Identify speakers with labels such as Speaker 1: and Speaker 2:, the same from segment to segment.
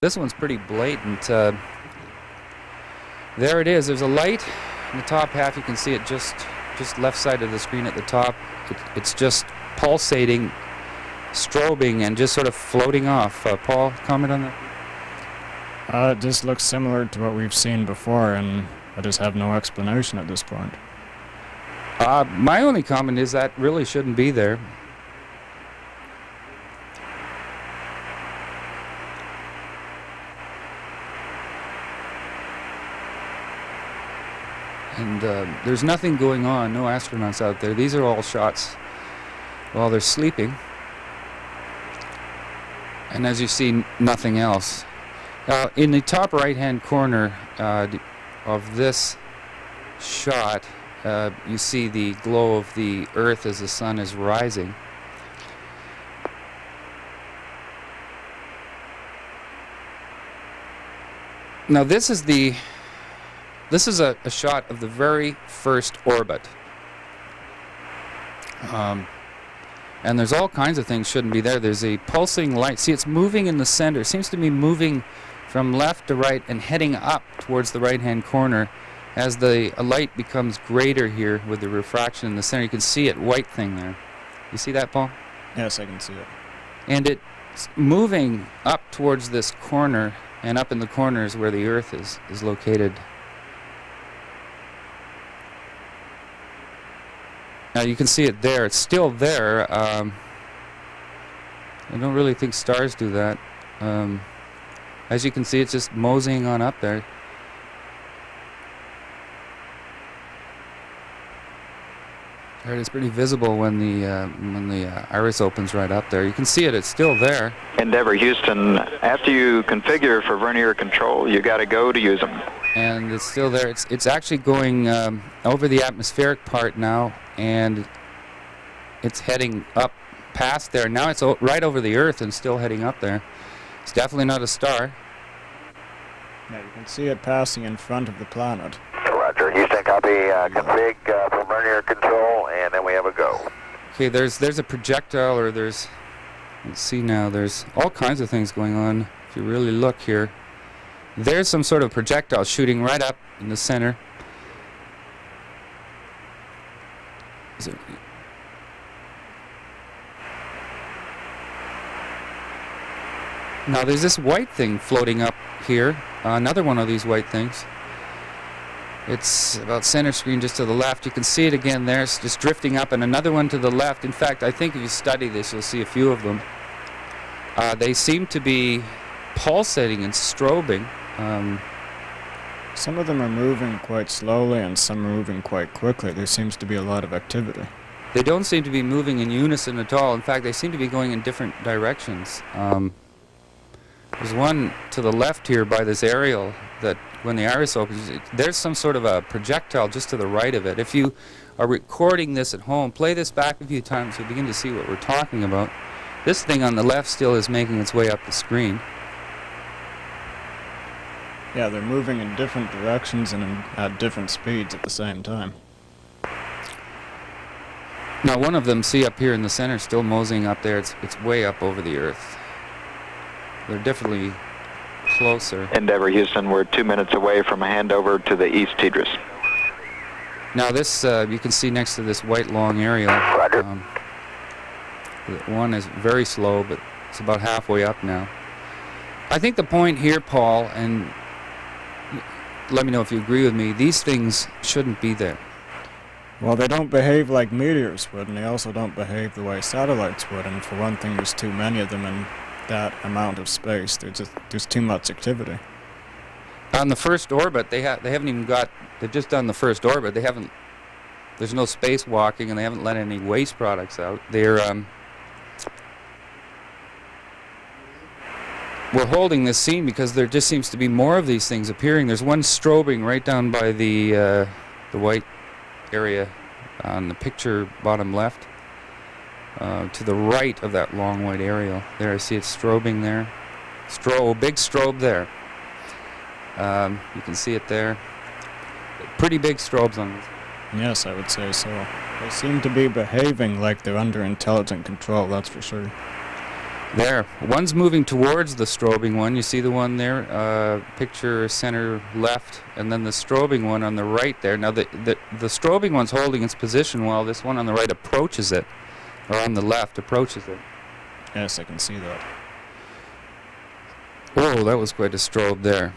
Speaker 1: This one's pretty blatant. There it is. There's a light in the top half. You can see it just left side of the screen at the top. It's just pulsating, strobing, and just sort of floating off. Paul, comment on that?
Speaker 2: It just looks similar to what we've seen before, and I just have no explanation at this point.
Speaker 1: My only comment is that really shouldn't be there. And there's nothing going on, no astronauts out there. These are all shots while they're sleeping. And as you see, nothing else. In the top right-hand corner of this shot, you see the glow of the Earth as the sun is rising. Now this is a shot of the very first orbit. And there's all kinds of things shouldn't be there. There's a pulsing light. See, it's moving in the center. It seems to be moving from left to right and heading up towards the right-hand corner as the light becomes greater here with the refraction in the center. You can see it, white thing there. You see that, Paul?
Speaker 2: Yes, I can see it.
Speaker 1: And it's moving up towards this corner, and up in the corner is where the Earth is located. Now you can see it there. It's still there. I don't really think stars do that. As you can see, it's just moseying on up there. There it is, pretty visible when the iris opens right up there. You can see it. It's still there.
Speaker 3: Endeavour Houston, after you configure for vernier control, you got to go to use them.
Speaker 1: And it's still there. It's actually going over the atmospheric part now, and it's heading up past there. Now it's right over the Earth and still heading up there. It's definitely not a star.
Speaker 2: Yeah, you can see it passing in front of the planet.
Speaker 4: Roger. Houston, copy. Config for vernier control, and then we have a go.
Speaker 1: Okay, there's a projectile, or let's see now, there's all kinds of things going on if you really look here. There's some sort of projectile shooting right up in the center. Now there's this white thing floating up here, another one of these white things. It's about center screen just to the left. You can see it again there. It's just drifting up, and another one to the left. In fact, I think if you study this, you'll see a few of them. They seem to be pulsating and strobing.
Speaker 2: Some of them are moving quite slowly, and some are moving quite quickly. There seems to be a lot of activity.
Speaker 1: They don't seem to be moving in unison at all. In fact, they seem to be going in different directions. There's one to the left here by this aerial that when the iris opens, there's some sort of a projectile just to the right of it. If you are recording this at home, play this back a few times, you'll begin to see what we're talking about. This thing on the left still is making its way up the screen.
Speaker 2: Yeah, they're moving in different directions and at different speeds at the same time.
Speaker 1: Now one of them, see up here in the center, still moseying up there. It's way up over the Earth. They're definitely closer.
Speaker 3: Endeavour Houston, we're 2 minutes away from a handover to the East Tidris.
Speaker 1: Now this, you can see next to this white long aerial.
Speaker 4: Roger.
Speaker 1: One is very slow, but it's about halfway up now. I think the point here, Paul, and let me know if you agree with me, these things shouldn't be there.
Speaker 2: Well, they don't behave like meteors would, and they also don't behave the way satellites would, and for one thing, there's too many of them in that amount of space. There's too much activity.
Speaker 1: On the first orbit, they've just done the first orbit. There's no spacewalking, and they haven't let any waste products out. We're holding this scene because there just seems to be more of these things appearing. There's one strobing right down by the white area on the picture bottom left, to the right of that long white aerial. There, I see it strobing there. Big strobe there. You can see it there. Pretty big strobes on this.
Speaker 2: Yes, I would say so. They seem to be behaving like they're under intelligent control, that's for sure.
Speaker 1: There. One's moving towards the strobing one. You see the one there? Picture center left, and then the strobing one on the right there. Now, the strobing one's holding its position while this one on the right approaches it, or on the left approaches it.
Speaker 2: Yes, I can see that.
Speaker 1: Oh, that was quite a strobe there.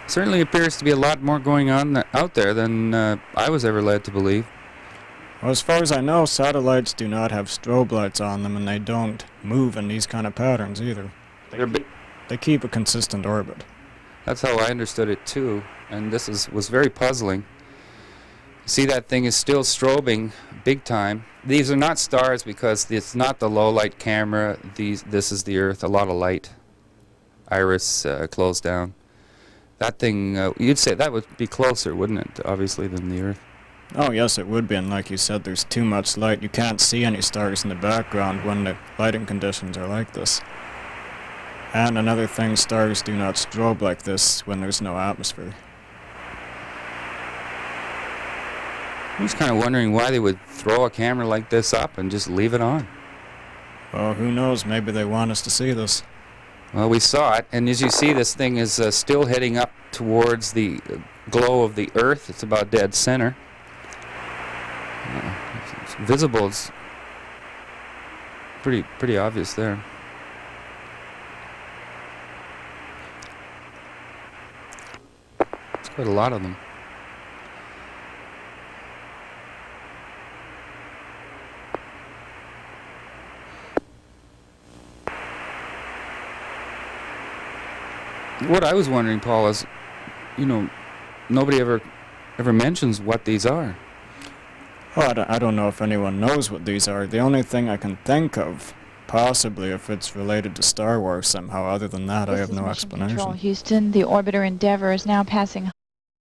Speaker 1: Certainly appears to be a lot more going on out there than I was ever led to believe.
Speaker 2: Well, as far as I know, satellites do not have strobe lights on them, and they don't move in these kind of patterns either. They keep a consistent orbit.
Speaker 1: That's how I understood it too, and this was very puzzling. See, that thing is still strobing big time. These are not stars because it's not the low light camera. This is the Earth, a lot of light. Iris closed down. That thing, you'd say that would be closer, wouldn't it, obviously, than the Earth?
Speaker 2: Oh yes, it would be, and like you said, there's too much light. You can't see any stars in the background when the lighting conditions are like this. And another thing, stars do not strobe like this when there's no atmosphere.
Speaker 1: I was kind of wondering why they would throw a camera like this up and just leave it on.
Speaker 2: Well, who knows, maybe they want us to see this.
Speaker 1: Well, we saw it, and as you see, this thing is still heading up towards the glow of the Earth. It's about dead center. It's visible. It's pretty obvious there. It's quite a lot of them. What I was wondering, Paul, is, nobody ever mentions what these are.
Speaker 2: Well, I don't know if anyone knows what these are. The only thing I can think of, possibly if it's related to Star Wars somehow, other than that, I have no explanation.
Speaker 5: Control, Houston. The orbiter Endeavour is now passing